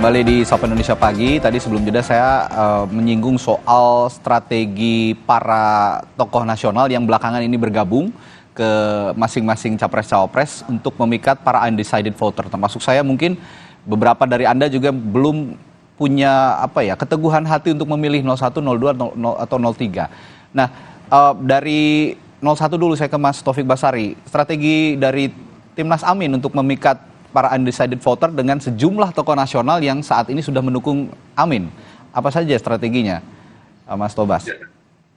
Kembali di Sapa Indonesia Pagi. Tadi sebelum jeda saya menyinggung soal strategi para tokoh nasional yang belakangan ini bergabung ke masing-masing capres-cawapres untuk memikat para undecided voter. Termasuk saya, mungkin beberapa dari Anda juga belum punya keteguhan hati untuk memilih 01, 02 atau 03. Nah, dari 01 dulu saya ke Mas Taufik Basari. Strategi dari Timnas Amin untuk memikat para undecided voter dengan sejumlah tokoh nasional yang saat ini sudah mendukung Amin. Apa saja strateginya, Mas Tobas?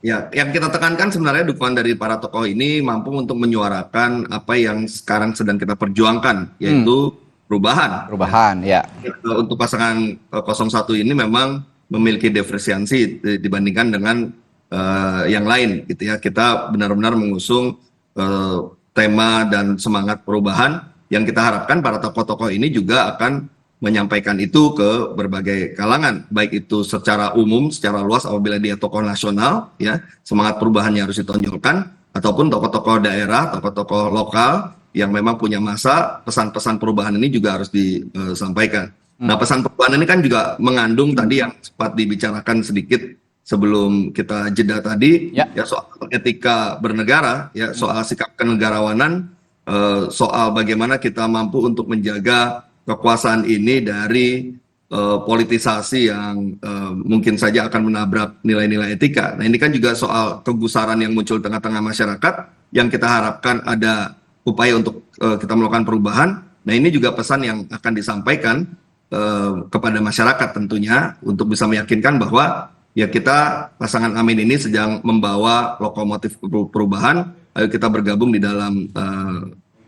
Ya, yang kita tekankan sebenarnya dukungan dari para tokoh ini mampu untuk menyuarakan apa yang sekarang sedang kita perjuangkan, yaitu perubahan. Perubahan, ya. Untuk pasangan 01 ini memang memiliki diferensiasi dibandingkan dengan yang lain, gitu ya. Kita benar-benar mengusung tema dan semangat perubahan yang kita harapkan para tokoh-tokoh ini juga akan menyampaikan itu ke berbagai kalangan, baik itu secara umum, secara luas apabila dia tokoh nasional, ya semangat perubahannya harus ditonjolkan, ataupun tokoh-tokoh daerah, tokoh-tokoh lokal yang memang punya masa, pesan-pesan perubahan ini juga harus disampaikan. Nah, pesan perubahan ini kan juga mengandung tadi yang sempat dibicarakan sedikit sebelum kita jeda tadi, ya soal etika bernegara, ya soal sikap kenegarawanan, soal bagaimana kita mampu untuk menjaga kekuasaan ini dari politisasi yang mungkin saja akan menabrak nilai-nilai etika. Nah, ini kan juga soal kegusaran yang muncul di tengah-tengah masyarakat yang kita harapkan ada upaya untuk kita melakukan perubahan. Nah, ini juga pesan yang akan disampaikan kepada masyarakat tentunya untuk bisa meyakinkan bahwa ya kita pasangan Amin ini sedang membawa lokomotif perubahan. Ayo kita bergabung di dalam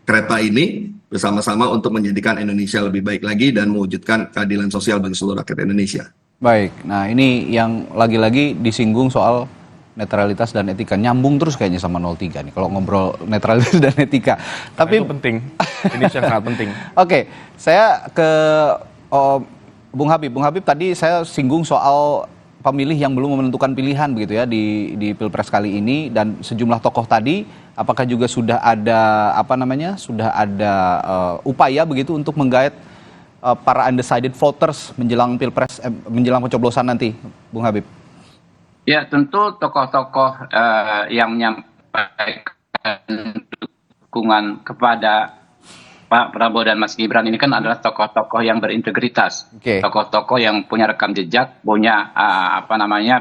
kereta ini bersama-sama untuk menjadikan Indonesia lebih baik lagi dan mewujudkan keadilan sosial bagi seluruh rakyat Indonesia. Baik, nah ini yang lagi-lagi disinggung soal netralitas dan etika. Nyambung terus kayaknya sama 03 nih kalau ngobrol netralitas dan etika. Tapi itu penting, ini sangat penting. Oke, saya ke Bung Habib. Bung Habib, tadi saya singgung soal pemilih yang belum menentukan pilihan begitu ya di Pilpres kali ini, dan sejumlah tokoh tadi apakah juga sudah ada upaya begitu untuk menggait para undecided voters menjelang Pilpres menjelang pencoblosan nanti, Bung Habib? Ya, tentu tokoh-tokoh yang menyampaikan dukungan kepada Pak Prabowo dan Mas Gibran ini kan adalah tokoh-tokoh yang berintegritas, tokoh-tokoh yang punya rekam jejak, punya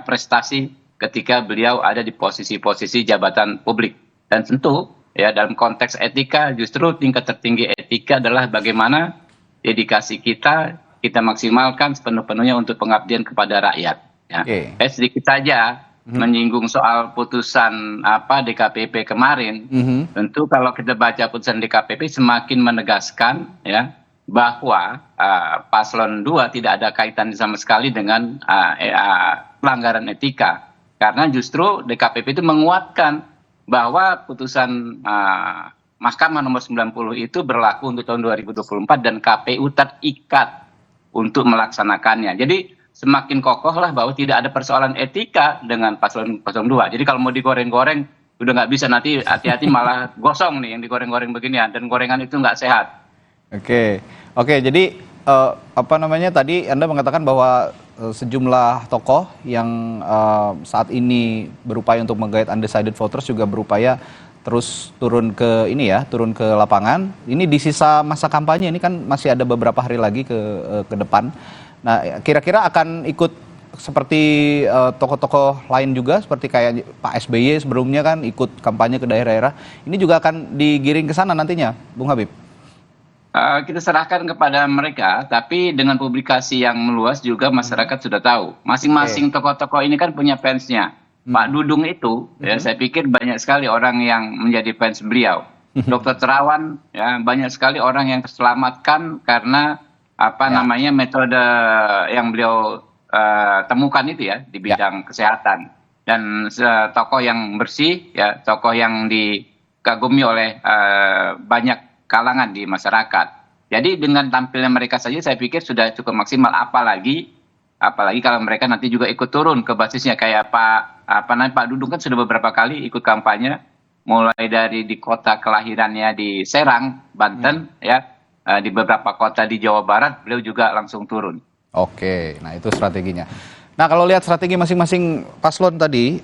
prestasi ketika beliau ada di posisi-posisi jabatan publik. Dan tentu ya dalam konteks etika, justru tingkat tertinggi etika adalah bagaimana dedikasi kita maksimalkan sepenuh-penuhnya untuk pengabdian kepada rakyat. Ya. Sedikit saja menyinggung soal putusan DKPP kemarin. Tentu kalau kita baca putusan DKPP semakin menegaskan ya bahwa paslon 2 tidak ada kaitan sama sekali dengan pelanggaran etika, karena justru DKPP itu menguatkan bahwa putusan Mahkamah nomor 90 itu berlaku untuk tahun 2024 dan KPU terikat untuk melaksanakannya. Jadi semakin kokohlah bahwa tidak ada persoalan etika dengan paslon 2. Jadi kalau mau digoreng-goreng udah nggak bisa, nanti hati-hati malah gosong nih yang digoreng-goreng beginian, dan gorengan itu nggak sehat. Oke, jadi tadi Anda mengatakan bahwa sejumlah tokoh yang saat ini berupaya untuk menggait undecided voters juga berupaya terus turun ke lapangan. Ini di sisa masa kampanye, ini kan masih ada beberapa hari lagi ke depan. Nah, kira-kira akan ikut seperti tokoh-tokoh lain juga, seperti kayak Pak SBY sebelumnya kan ikut kampanye ke daerah-daerah. Ini juga akan digiring ke sana nantinya, Bung Habib? Kita serahkan kepada mereka, tapi dengan publikasi yang meluas juga masyarakat sudah tahu. Masing-masing tokoh-tokoh ini kan punya fansnya. Pak Dudung itu, ya saya pikir banyak sekali orang yang menjadi fans beliau. Dr. Terawan, ya banyak sekali orang yang terselamatkan karena metode yang beliau temukan itu ya di bidang kesehatan. Dan tokoh yang bersih, ya tokoh yang dikagumi oleh banyak kalangan di masyarakat. Jadi dengan tampilnya mereka saja saya pikir sudah cukup maksimal, apalagi kalau mereka nanti juga ikut turun ke basisnya kayak Pak Dudung kan sudah beberapa kali ikut kampanye, mulai dari di kota kelahirannya di Serang, Banten, ya di beberapa kota di Jawa Barat beliau juga langsung turun. Oke, nah itu strateginya. Nah kalau lihat strategi masing-masing paslon tadi,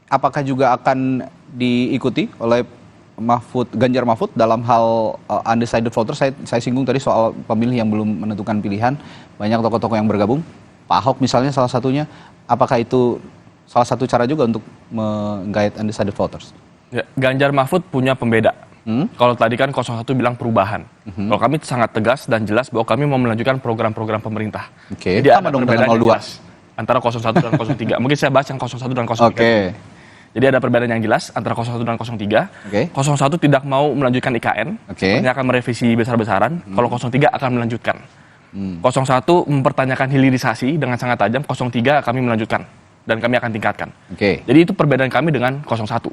apakah juga akan diikuti oleh Ganjar Mahfud dalam hal undecided voters? Saya singgung tadi soal pemilih yang belum menentukan pilihan, banyak tokoh-tokoh yang bergabung. Pak Ahok misalnya salah satunya, apakah itu salah satu cara juga untuk menggait undecided voters? Ya, Ganjar Mahfud punya pembeda. Kalau tadi kan 01 bilang perubahan. Kalau kami sangat tegas dan jelas bahwa kami mau melanjutkan program-program pemerintah. Oke, Jadi sama ada dong perbedaan dengan yang 02. jelas antara 01 dan 03. Mungkin saya bahas yang 01 dan 03. Oke. Jadi ada perbedaan yang jelas antara 01 dan 03. Oke. 01 tidak mau melanjutkan IKN. Oke. Ini akan merevisi besar-besaran. Kalau 03 akan melanjutkan. 01 mempertanyakan hilirisasi dengan sangat tajam. 03 kami melanjutkan dan kami akan tingkatkan. Oke. Jadi itu perbedaan kami dengan 01.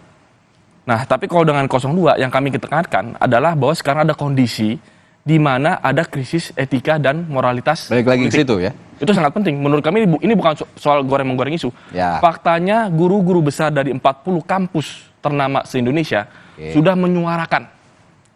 Nah, tapi kalau dengan 02 yang kami tekankan adalah bahwa sekarang ada kondisi di mana ada krisis etika dan moralitas Balik lagi ke politik. situ ya. Itu sangat penting. Menurut kami ini bukan soal goreng-menggoreng isu. Ya. Faktanya guru-guru besar dari 40 kampus ternama se-Indonesia sudah menyuarakan.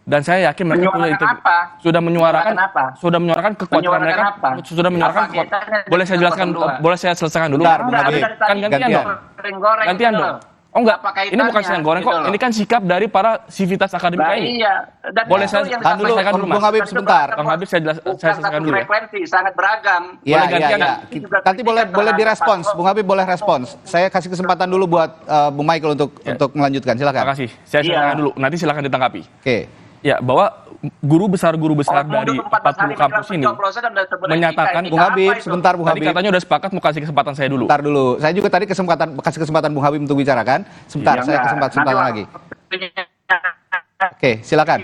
Dan saya yakin mereka punya Menyuarakan apa? sudah menyuarakan Menyuarakan apa? kekuatan Menyuarakan mereka. apa? Sudah menyuarakan Apa kaitannya boleh saya dengan jelaskan 02? boleh saya selesaikan dulu. Bentar, Bung Habib. Kan gantian dong. Goreng-goreng Gantian gitu dong. loh. Oh enggak, Apa ini bukan kaitannya sedang goreng kok. gitu loh. Ini kan sikap dari para sivitas akademika Nah, ini. iya. Dan Boleh itu saya yang tahan dulu, selesaikan dulu, Mas. Bung Habib sebentar. Bang Habib saya Bukan selesaikan satu dulu ya. frekuensi, sangat beragam. Iya, Boleh iya, gantian iya. juga Nanti boleh terhadap direspons. paslon. Bung Habib boleh respons. Saya kasih kesempatan dulu buat Bung Michael untuk melanjutkan. Terima Silakan. kasih. Saya Iya. selesaikan dulu. Nanti silakan ditanggapi. Oke. Ya, bahwa guru besar dari 40 kampus ini menyatakan Bung Habib, sebentar Bung tadi Habib. katanya udah sepakat mau kasih kesempatan saya dulu. Bentar dulu. Saya juga tadi kasih kesempatan Bung Habib untuk bicara kan. Sebentar, saya kesempatan lagi. Oke, silakan.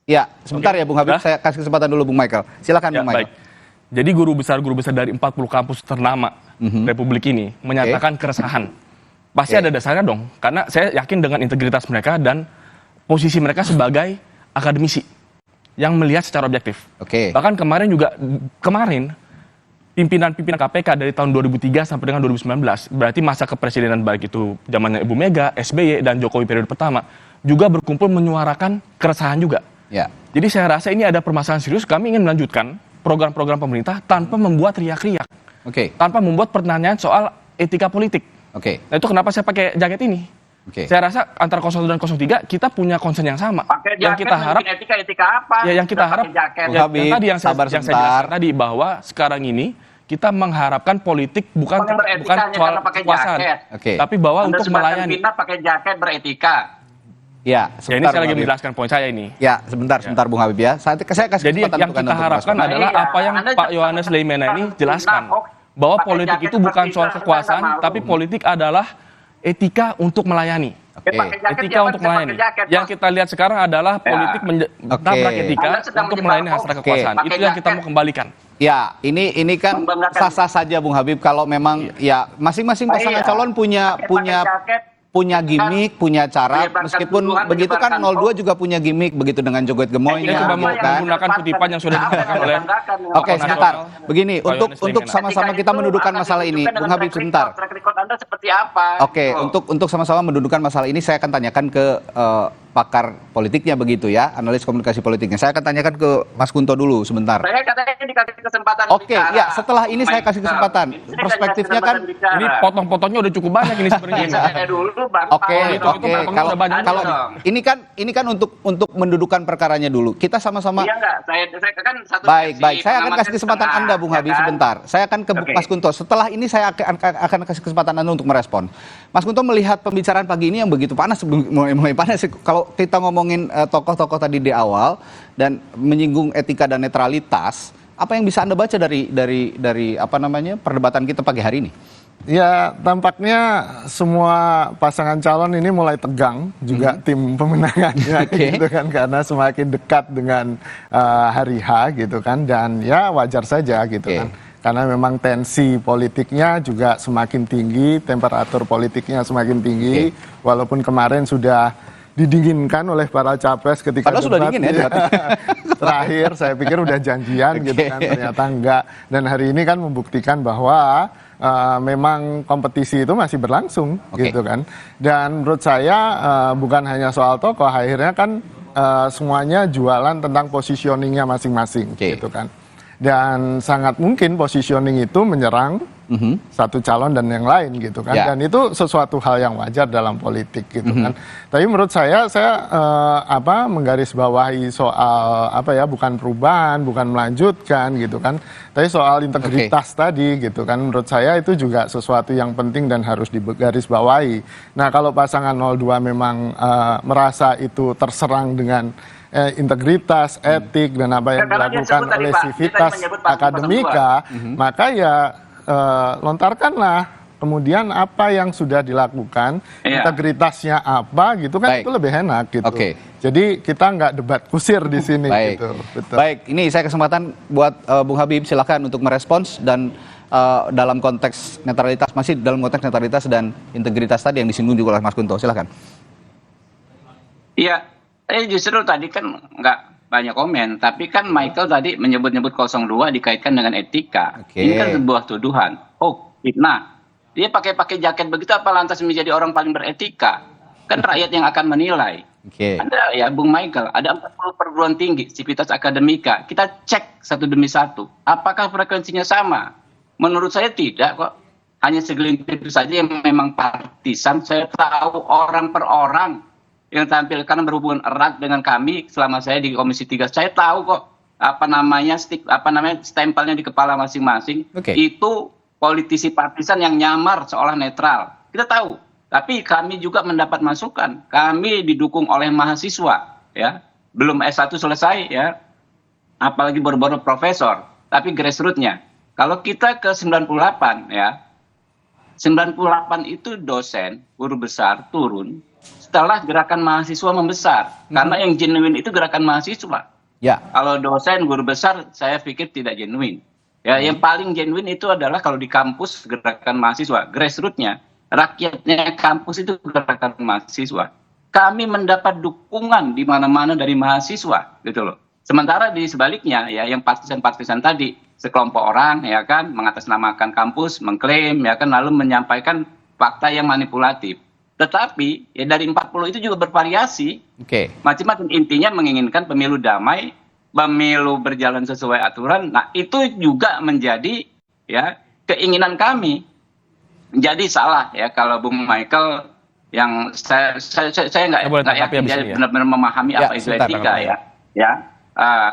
Ya, sebentar ya Bung Habib. Sudah? Saya kasih kesempatan dulu Bung Michael. Silakan Ya, Bung Michael. baik. Jadi guru besar dari 40 kampus ternama Republik ini menyatakan keresahan. Pasti Oke. ada dasarnya dong, karena saya yakin dengan integritas mereka dan posisi mereka sebagai akademisi yang melihat secara objektif. Oke. Bahkan kemarin pimpinan-pimpinan KPK dari tahun 2003 sampai dengan 2019, berarti masa kepresidenan baik itu zamannya Ibu Mega, SBY dan Jokowi periode pertama juga berkumpul menyuarakan keresahan juga. Ya. Jadi saya rasa ini ada permasalahan serius. Kami ingin melanjutkan program-program pemerintah tanpa membuat riak-riak, Oke. tanpa membuat pertanyaan soal etika politik. Oke. Nah itu kenapa saya pakai jaket ini. Oke. Saya rasa antara 01 dan 03 kita punya concern yang sama. Pakai Yang jaket kita harap, etika apa? ya yang kita Udah harap, pakai jaket. Bung yang Habib, tadi yang saya sabar jelaskan sebentar. tadi bahwa sekarang ini kita mengharapkan politik bukan Bukan beretika bukan hanya soal karena pakai kekuasaan, jaket. Oke. tapi bahwa Anda untuk sebagai melayani. pimpinan pakai jaket beretika. Ya, Ya ini sebentar, saya lagi Bung Habib. menjelaskan poin saya ini. Ya, sebentar Bung Habib ya. Saya kasih Jadi kesempatan yang untuk Anda kita untuk harapkan merespon. adalah Iya, apa yang Anda Pak jangan Yohanes Leimena ini tentang jelaskan, Ahok, bahwa pakai politik jaket itu bukan seperti soal itu, kekuasaan, Anda tapi malu. politik adalah etika untuk melayani. Oke. pakai jaket, Etika siapa untuk bisa pakai melayani. jaket, Yang Bos? kita lihat sekarang adalah politik menabrak Oke. etika Anda sedang untuk menjebak melayani hoax. hasrat kekuasaan. Oke. Itu Pakai yang kita jaket. mau kembalikan. Ya, ini kan Membanggakan. sah-sah saja Bung Habib kalau memang ya masing-masing pasangan Iya. calon punya Pakai gimmick, punya cara. menyebarkan Meskipun tuduhan, begitu kan menyebarkan 02 juga punya gimmick begitu dengan joget gemoynya Saya coba gitu kan. menggunakan kutipan yang sudah digunakan oleh Oke, Tokoh sebentar. nasional, Begini, Pak untuk Yohanes sama-sama Leimena. kita mendudukan masalah ini, Bung Habib sebentar. Track record Anda seperti apa? Oke, gitu. untuk sama-sama mendudukan masalah ini saya akan tanyakan ke pakar politiknya begitu ya, analis komunikasi politiknya. Saya akan tanyakan ke Mas Kunto dulu sebentar. Saya katanya dikasih kesempatan Oke, bicara. ya setelah ini saya kasih kesempatan. Ini Perspektifnya kan Ini potong-potongnya udah cukup banyak ini sebenarnya. Saya dulu Bang. Oke, Paul. itu oke. potongnya Kalau udah banyak kalau dong. ini kan untuk mendudukan perkaranya dulu. Kita sama-sama. Iya enggak, saya kan satu Baik, versi, baik. Saya akan pengamatnya kasih kesempatan setengah, Anda, Bung ya Habib, kan? sebentar. Saya akan ke Oke. Mas Kunto. Setelah ini saya akan kasih kesempatan Anda untuk merespon. Mas Kunto melihat pembicaraan pagi ini yang begitu panas, mulai panas. Kalau kita ngomongin tokoh-tokoh tadi di awal dan menyinggung etika dan netralitas, apa yang bisa Anda baca dari apa namanya perdebatan kita pagi hari ini? Ya, tampaknya semua pasangan calon ini mulai tegang juga tim pemenangannya Oke. gitu kan, karena semakin dekat dengan hari H gitu kan, dan ya wajar saja gitu Oke. kan. Karena memang tensi politiknya juga semakin tinggi, temperatur politiknya semakin tinggi, walaupun kemarin sudah didinginkan oleh para capres ketika Padahal sudah debat, dingin ya debatnya. terakhir saya pikir udah janjian gitu kan, ternyata enggak. Dan hari ini kan membuktikan bahwa memang kompetisi itu masih berlangsung Oke. gitu kan. Dan menurut saya bukan hanya soal tokoh, akhirnya kan semuanya jualan tentang positioningnya masing-masing, Oke. gitu kan. Dan sangat mungkin positioning itu menyerang satu calon dan yang lain, gitu kan. Ya. Dan itu sesuatu hal yang wajar dalam politik, gitu kan. Tapi menurut saya menggarisbawahi soal bukan perubahan, bukan melanjutkan, gitu kan. Tapi soal integritas tadi, gitu kan. Menurut saya itu juga sesuatu yang penting dan harus digarisbawahi. Nah, kalau pasangan 02 memang merasa itu terserang dengan integritas, etik, dan apa yang Karena dia dilakukan sebut tadi, oleh Pak, dia sivitas tadi menyebut pasal akademika, maka ya lontarkanlah kemudian apa yang sudah dilakukan, Iya. integritasnya apa, gitu kan. Baik. Itu lebih enak, gitu. Oke. Jadi kita nggak debat kusir di sini, Baik. gitu. Betul. Baik, ini saya kesempatan buat Bung Habib, silakan untuk merespons dan dalam konteks netralitas, masih dalam konteks netralitas dan integritas tadi yang disinggung juga oleh Mas Kunto, silakan. Iya, justru tadi kan nggak banyak komen, tapi kan Michael tadi menyebut-nyebut 02 dikaitkan dengan etika. Oke. Ini kan sebuah tuduhan. Oh, fitnah. Dia pakai jaket begitu apa lantas menjadi orang paling beretika? Kan rakyat yang akan menilai. Oke. Ada ya Bung Michael, ada 40 perguruan tinggi, Civitas Akademika. Kita cek satu demi satu. Apakah frekuensinya sama? Menurut saya tidak kok. Hanya segelintir saja yang memang partisan. Saya tahu orang per orang yang tampil karena berhubungan erat dengan kami selama saya di Komisi 3. Saya tahu kok stempelnya di kepala masing-masing. Oke. Itu politisi partisan yang nyamar seolah netral. Kita tahu. Tapi kami juga mendapat masukan. Kami didukung oleh mahasiswa, ya. Belum S1 selesai, ya. Apalagi baru-baru profesor. Tapi grassroots-nya. Kalau kita ke 98, ya. 98 itu dosen, guru besar, turun setelah gerakan mahasiswa membesar. Karena yang genuine itu gerakan mahasiswa. Ya. Kalau dosen, guru besar, saya pikir tidak genuine. Ya, yang paling genuine itu adalah kalau di kampus gerakan mahasiswa, grassroots-nya, rakyatnya kampus itu gerakan mahasiswa. Kami mendapat dukungan di mana-mana dari mahasiswa, gitu loh. Sementara di sebaliknya, ya, yang partisan-partisan tadi, sekelompok orang, ya kan, mengatasnamakan kampus, mengklaim, ya kan, lalu menyampaikan fakta yang manipulatif. Tetapi ya dari 40 itu juga bervariasi. Oke. Macam-macam, intinya menginginkan pemilu damai, pemilu berjalan sesuai aturan. Nah, itu juga menjadi ya keinginan kami. Jadi salah ya kalau Bung Michael yang saya nggak yakin dia benar-benar memahami apa itu etika ya.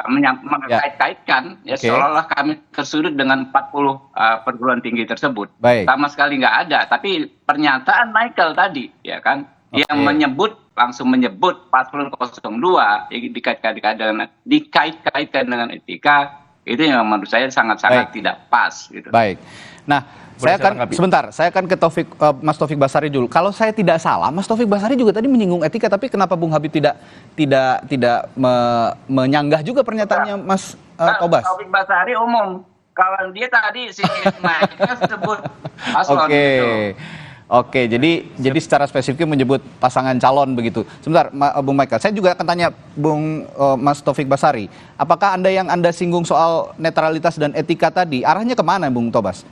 Mengkait-kaitkan ya seolah-olah kami tersudut dengan 40 perguruan tinggi tersebut. Baik. Sama sekali nggak ada. Tapi pernyataan Michael tadi ya kan yang langsung menyebut paslon 02 yang dikait-kaitkan dengan etika, itu yang menurut saya sangat-sangat tidak pas gitu. Baik. Nah, saya akan ke Mas Taufik Basari dulu. Kalau saya tidak salah, Mas Taufik Basari juga tadi menyinggung etika, tapi kenapa Bung Habib tidak menyanggah juga pernyataannya Mas Tobas? Taufik Basari umum. Kalau dia tadi si Michael sebut paslon gitu. Oke, jadi secara spesifik menyebut pasangan calon begitu. Sebentar, Bung Michael, saya juga akan tanya Mas Taufik Basari, apakah Anda singgung soal netralitas dan etika tadi, arahnya kemana, Bung Tobas?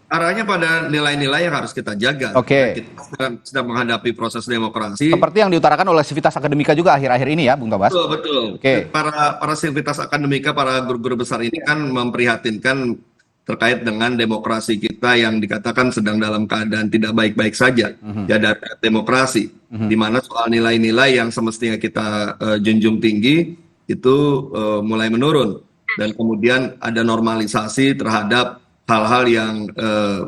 Arahnya pada nilai-nilai yang harus kita jaga. Oke. Kita sedang menghadapi proses demokrasi. Seperti yang diutarakan oleh Civitas Akademika juga akhir-akhir ini ya, Bung Tobas? Betul. Oke. Para Civitas Akademika, para guru-guru besar ini kan memprihatinkan terkait dengan demokrasi kita yang dikatakan sedang dalam keadaan tidak baik-baik saja. Ya, ada demokrasi. Di mana soal nilai-nilai yang semestinya kita junjung tinggi itu mulai menurun. Dan kemudian ada normalisasi terhadap hal-hal yang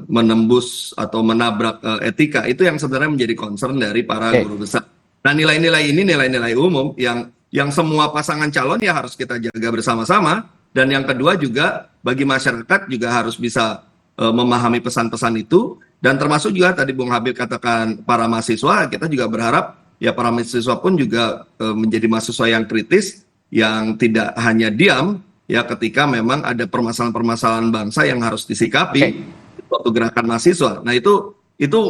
menembus atau menabrak etika. Itu yang sebenarnya menjadi concern dari para guru besar. Nah, nilai-nilai ini nilai-nilai umum yang semua pasangan calon ya harus kita jaga bersama-sama. Dan yang kedua juga bagi masyarakat juga harus bisa memahami pesan-pesan itu. Dan termasuk juga tadi Bung Habib katakan para mahasiswa, kita juga berharap ya para mahasiswa pun juga menjadi mahasiswa yang kritis, yang tidak hanya diam ya ketika memang ada permasalahan-permasalahan bangsa yang harus disikapi waktu gerakan mahasiswa. Nah, itu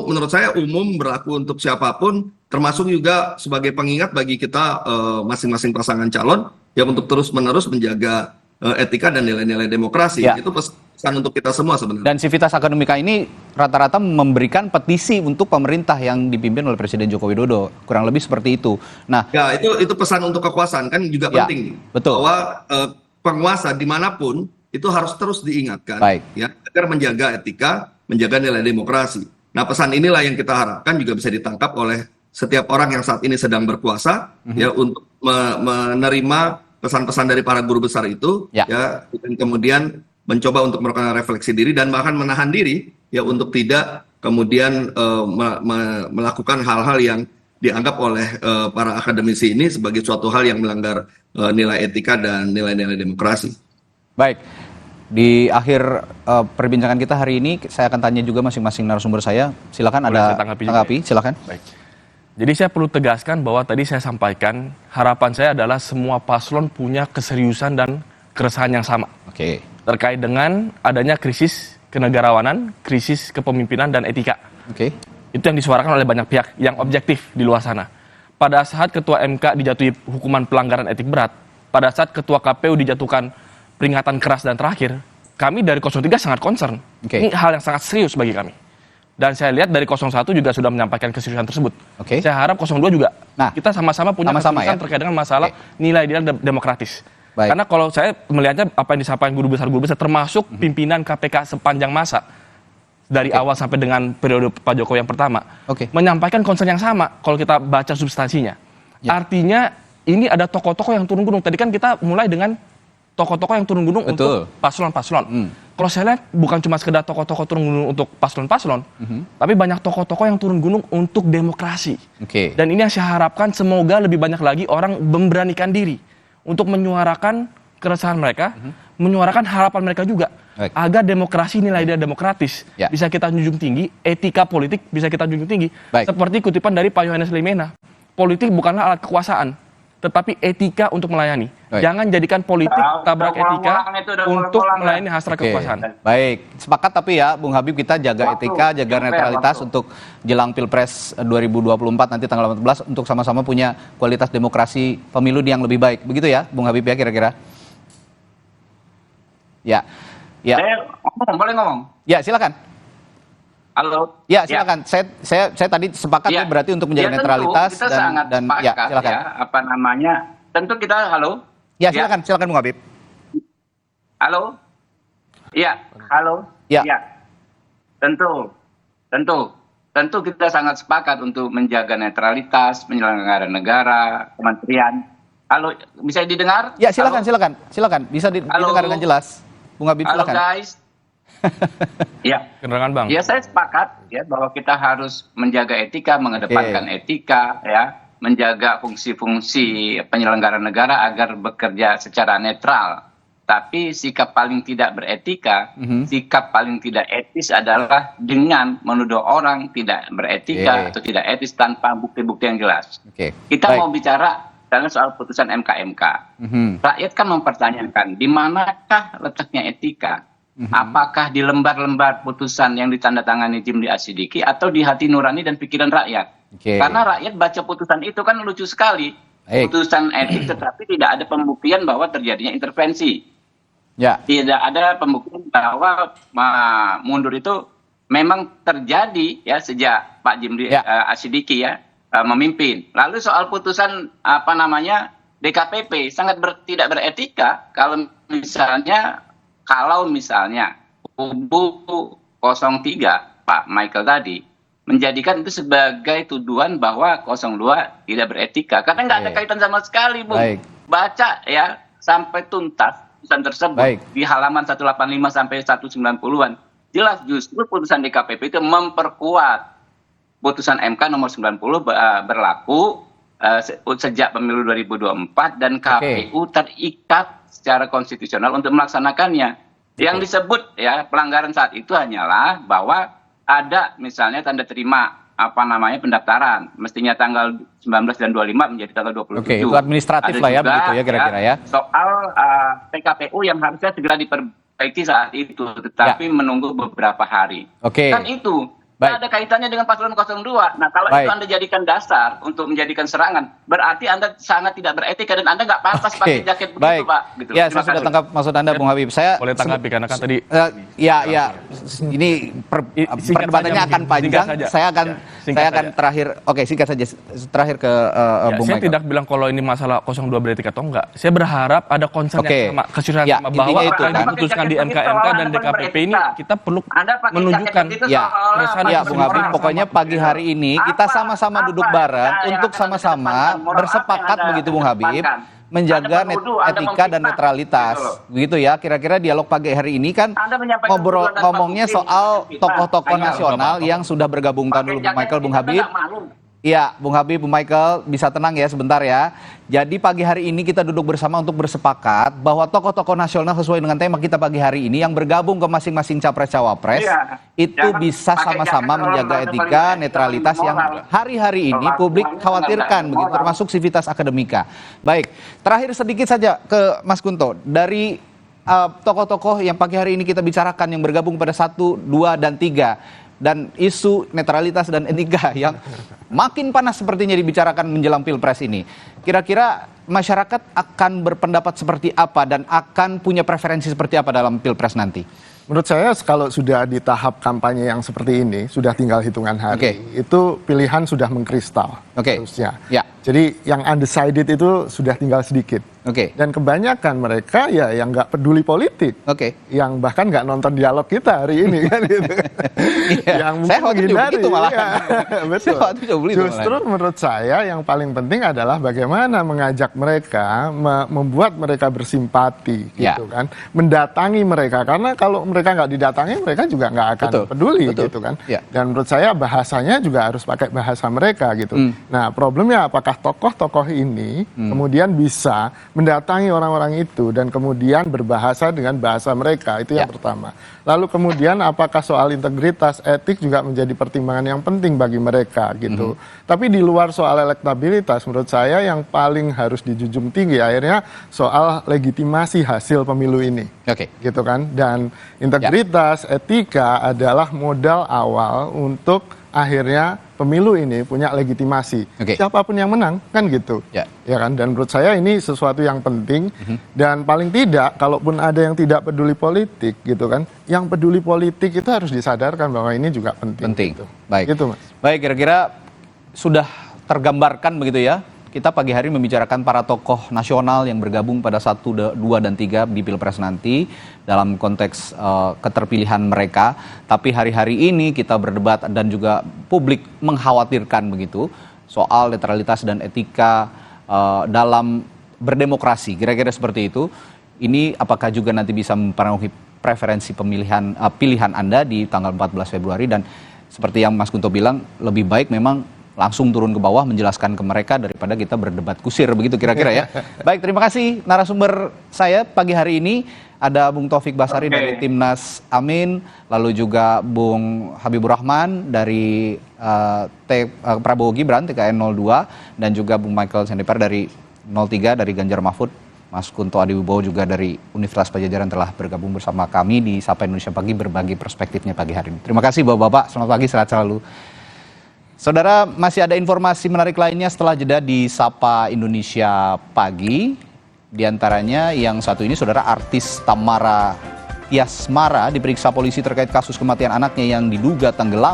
menurut saya umum berlaku untuk siapapun, termasuk juga sebagai pengingat bagi kita masing-masing pasangan calon yang untuk terus-menerus menjaga etika dan nilai-nilai demokrasi. Itu pesan untuk kita semua sebenarnya. Dan Civitas Akademika ini rata-rata memberikan petisi untuk pemerintah yang dipimpin oleh Presiden Joko Widodo. Kurang lebih seperti itu. Nah, Ya, itu pesan untuk kekuasaan kan juga Ya, penting. betul. Bahwa penguasa dimanapun itu harus terus diingatkan, Baik. ya, agar menjaga etika, menjaga nilai demokrasi. Nah, pesan inilah yang kita harapkan juga bisa ditangkap oleh setiap orang yang saat ini sedang berkuasa, ya, untuk menerima pesan-pesan dari para guru besar itu, Ya. ya, dan kemudian mencoba untuk melakukan refleksi diri dan bahkan menahan diri, ya, untuk tidak kemudian melakukan hal-hal yang dianggap oleh para akademisi ini sebagai suatu hal yang melanggar nilai etika dan nilai-nilai demokrasi. baik. Di akhir perbincangan kita hari ini, saya akan tanya juga masing-masing narasumber saya. Silakan Boleh ada saya tanggapi juga tanggapi, silakan. Baik. Jadi saya perlu tegaskan bahwa tadi saya sampaikan harapan saya adalah semua paslon punya keseriusan dan keresahan yang sama Oke. terkait dengan adanya krisis kenegarawanan, krisis kepemimpinan dan etika. Oke. Itu yang disuarakan oleh banyak pihak yang objektif di luar sana. Pada saat Ketua MK dijatuhi hukuman pelanggaran etik berat, pada saat Ketua KPU dijatuhkan peringatan keras dan terakhir, kami dari 03 sangat concern. Oke. Ini hal yang sangat serius bagi kami. Dan saya lihat dari 01 juga sudah menyampaikan keseriusan tersebut. Oke. Saya harap 02 juga. Nah, Kita sama-sama punya sama-sama keseriusan ya. terkait dengan masalah nilai-nilai demokratis. Baik. Karena kalau saya melihatnya apa yang disampaikan guru besar termasuk pimpinan KPK sepanjang masa dari awal sampai dengan periode Pak Jokowi yang pertama, menyampaikan concern yang sama kalau kita baca substansinya. Ya. Artinya ini ada tokoh-tokoh yang turun gunung. Tadi kan kita mulai dengan tokoh-tokoh yang turun gunung Betul. untuk paslon-paslon. Kalau saya lihat bukan cuma sekedar tokoh-tokoh turun gunung untuk paslon-paslon, tapi banyak tokoh-tokoh yang turun gunung untuk demokrasi. Oke. Dan ini yang saya harapkan semoga lebih banyak lagi orang memberanikan diri untuk menyuarakan keresahan mereka, menyuarakan harapan mereka juga. Baik. Agar demokrasi nilai-nilai demokratis Ya. bisa kita junjung tinggi, etika politik bisa kita junjung tinggi. Baik. Seperti kutipan dari Pak Yohanes Limena, politik bukanlah alat kekuasaan, tetapi etika untuk melayani. Baik. Jangan jadikan politik tabrak etika itu udah untuk pulang-pulang, melayani hasrat Oke. kekuasaan. Baik, sepakat tapi ya Bung Habib, kita jaga etika, jaga netralitas untuk jelang Pilpres 2024 nanti tanggal 18 untuk sama-sama punya kualitas demokrasi pemilu yang lebih baik. Begitu ya Bung Habib ya kira-kira? Ya. Ya. Saya boleh ngomong? Ya, silakan. Halo. Ya, silakan. Saya tadi sepakat ya, berarti untuk menjaga tentu, netralitas kita sangat dan ya, sepakat, silakan. ya, apa namanya? Tentu kita halo. Ya, silakan Bung Habib. Halo. Iya, halo. Ya. Tentu kita sangat sepakat untuk menjaga netralitas penyelenggara negara, kementerian. Halo, bisa didengar? Ya, silakan. Bisa Halo. didengar dengan jelas. Bung Habib, Halo silakan. guys. Ya. Kedengaran Bang? Ya, saya sepakat ya bahwa kita harus menjaga etika, mengedepankan etika, ya, menjaga fungsi-fungsi penyelenggara negara agar bekerja secara netral. Tapi sikap paling tidak beretika, sikap paling tidak etis adalah dengan menuduh orang tidak beretika atau tidak etis tanpa bukti-bukti yang jelas. Kita mau bicara dalam soal putusan MK. Rakyat kan mempertanyakan di manakah letaknya etika? Apakah di lembar-lembar putusan yang ditandatangani Jimli Asidiki atau di hati nurani dan pikiran rakyat? Karena rakyat baca putusan itu kan lucu sekali. Putusan etik tetapi tidak ada pembuktian bahwa terjadinya intervensi. Ya. Tidak ada pembuktian bahwa mundur itu memang terjadi ya sejak Pak Jimli Asidiki ya memimpin. Lalu soal putusan DKPP sangat tidak beretika kalau misalnya kubu 03 Pak Michael tadi menjadikan itu sebagai tuduhan bahwa 02 tidak beretika karena nggak ada kaitan sama sekali, Bung. Baca ya sampai tuntas putusan tersebut di halaman 185 sampai 190-an. Jelas justru putusan DKPP itu memperkuat putusan MK nomor 90 berlaku sejak pemilu 2024 dan KPU terikat secara konstitusional untuk melaksanakannya. Yang disebut ya pelanggaran saat itu hanyalah bahwa ada misalnya tanda terima pendaftaran mestinya tanggal 19 dan 25 menjadi tanggal 27. Itu administratif lah ya begitu ya kira-kira ya. Soal PKPU yang harusnya segera diperbaiki saat itu tetapi menunggu beberapa hari. Kan itu. Baik. Nggak ada kaitannya dengan paslon 02. Nah, kalau Baik. itu Anda jadikan dasar untuk menjadikan serangan, berarti Anda sangat tidak beretika dan Anda nggak pantas pakai jaket begitu, Baik. Pak. Gitu. Ya, Terima saya sudah kasih. tangkap maksud Anda, Bung Habib. Saya Boleh tanggapi karena kan tadi ya, ini Singkat perdebatannya saja, akan mungkin. panjang. Singkat saja. Saya akan Singkat saya akan saja. terakhir. Oke, singkat saja. Terakhir ke Ya, Bung saya Michael. tidak bilang kalau ini masalah 02 beretika atau enggak. Saya berharap ada concern Oke. yang sama, keseriusan Ya, yang sama bahwa intinya itu apa yang kan. diputuskan di MKMK dan DKPP ini kita perlu Anda pakai menunjukkan jaket itu Ya, seolah-olah keresahan ya, Anda Bung semua Habib. orang Pokoknya sama. pagi hari ini kita Apa- sama-sama apa duduk yang bareng yang untuk akan sama-sama Anda kedepankan? bersepakat Moral begitu, apa Bung yang Habib, Anda menjaga Anda menuduh, Anda etika dan memfitnah, netralitas. gitu loh. Begitu ya, kira-kira dialog pagi hari ini kan Anda menyampaikan tuduhan dan ngomongnya fakta soal bukti, tokoh-tokoh Pak. nasional yang sudah bergabung. Tahun dulu, Bung Michael, Bung Habib. Iya, Bung Habib, Bung Michael, bisa tenang ya sebentar ya. Jadi pagi hari ini kita duduk bersama untuk bersepakat bahwa tokoh-tokoh nasional sesuai dengan tema kita pagi hari ini yang bergabung ke masing-masing capres-cawapres Iya. itu Jangan bisa pakai sama-sama jaket menjaga orang etika, paling- netralitas paling yang moral. hari-hari ini publik khawatirkan begitu, termasuk sivitas akademika. Baik, terakhir sedikit saja ke Mas Kunto. Dari tokoh-tokoh yang pagi hari ini kita bicarakan yang bergabung pada 1, 2, dan 3 dan isu netralitas dan etika yang makin panas sepertinya dibicarakan menjelang Pilpres ini. Kira-kira masyarakat akan berpendapat seperti apa dan akan punya preferensi seperti apa dalam Pilpres nanti? Menurut saya kalau sudah di tahap kampanye yang seperti ini, sudah tinggal hitungan hari, Oke. itu pilihan sudah mengkristal Oke. harusnya. Ya. Jadi yang undecided itu sudah tinggal sedikit. Oke. Dan kebanyakan mereka ya yang nggak peduli politik. Oke. Yang bahkan nggak nonton dialog kita hari ini kan gitu. Iya. Yang Saya mungkin khawatir juga menghindari. begitu malahan. Iya, betul. Saya khawatir juga begitu Justru malahan. menurut saya yang paling penting adalah bagaimana mengajak mereka, membuat mereka bersimpati Ya. gitu kan. Mendatangi mereka, karena kalau mereka nggak didatangi mereka juga nggak akan Betul, peduli betul. gitu kan. Ya. Dan menurut saya bahasanya juga harus pakai bahasa mereka gitu. Nah problemnya apakah tokoh-tokoh ini kemudian bisa mendatangi orang-orang itu dan kemudian berbahasa dengan bahasa mereka, itu yang Ya. pertama. Lalu kemudian apakah soal integritas, etik juga menjadi pertimbangan yang penting bagi mereka gitu. Tapi di luar soal elektabilitas menurut saya yang paling harus dijunjung tinggi akhirnya soal legitimasi hasil pemilu ini. Oke. Gitu kan. Dan integritas, etika adalah modal awal untuk akhirnya pemilu ini punya legitimasi. Oke. Siapapun yang menang kan gitu. Ya. Ya kan, dan menurut saya ini sesuatu yang penting dan paling tidak kalaupun ada yang tidak peduli politik gitu kan, yang peduli politik itu harus disadarkan bahwa ini juga penting. Penting. Gitu. Baik. Gitu, Mas. Baik, kira-kira sudah tergambarkan begitu ya. Kita pagi hari membicarakan para tokoh nasional yang bergabung pada 1, 2, dan 3 di Pilpres nanti dalam konteks keterpilihan mereka. Tapi hari-hari ini kita berdebat dan juga publik mengkhawatirkan begitu soal netralitas dan etika dalam berdemokrasi. Kira-kira seperti itu. Ini apakah juga nanti bisa mempengaruhi preferensi pilihan Anda di tanggal 14 Februari dan seperti yang Mas Kunto bilang, lebih baik memang langsung turun ke bawah menjelaskan ke mereka daripada kita berdebat kusir begitu kira-kira ya. Baik, terima kasih narasumber saya pagi hari ini. Ada Bung Taufik Basari dari Timnas Amin, lalu juga Bung Habibur Rahman dari Prabowo Gibran TKN 02 dan juga Bung Michael Sendeper dari 03 dari Ganjar Mahfud. Mas Kunto Adiwibowo juga dari Universitas Padjadjaran telah bergabung bersama kami di Sapa Indonesia Pagi berbagi perspektifnya pagi hari ini. Terima kasih Bapak-bapak, selamat pagi, sehat selalu. Saudara, masih ada informasi menarik lainnya setelah jeda di Sapa Indonesia Pagi. Di antaranya yang satu ini, saudara, artis Tamara Tiasmara diperiksa polisi terkait kasus kematian anaknya yang diduga tenggelam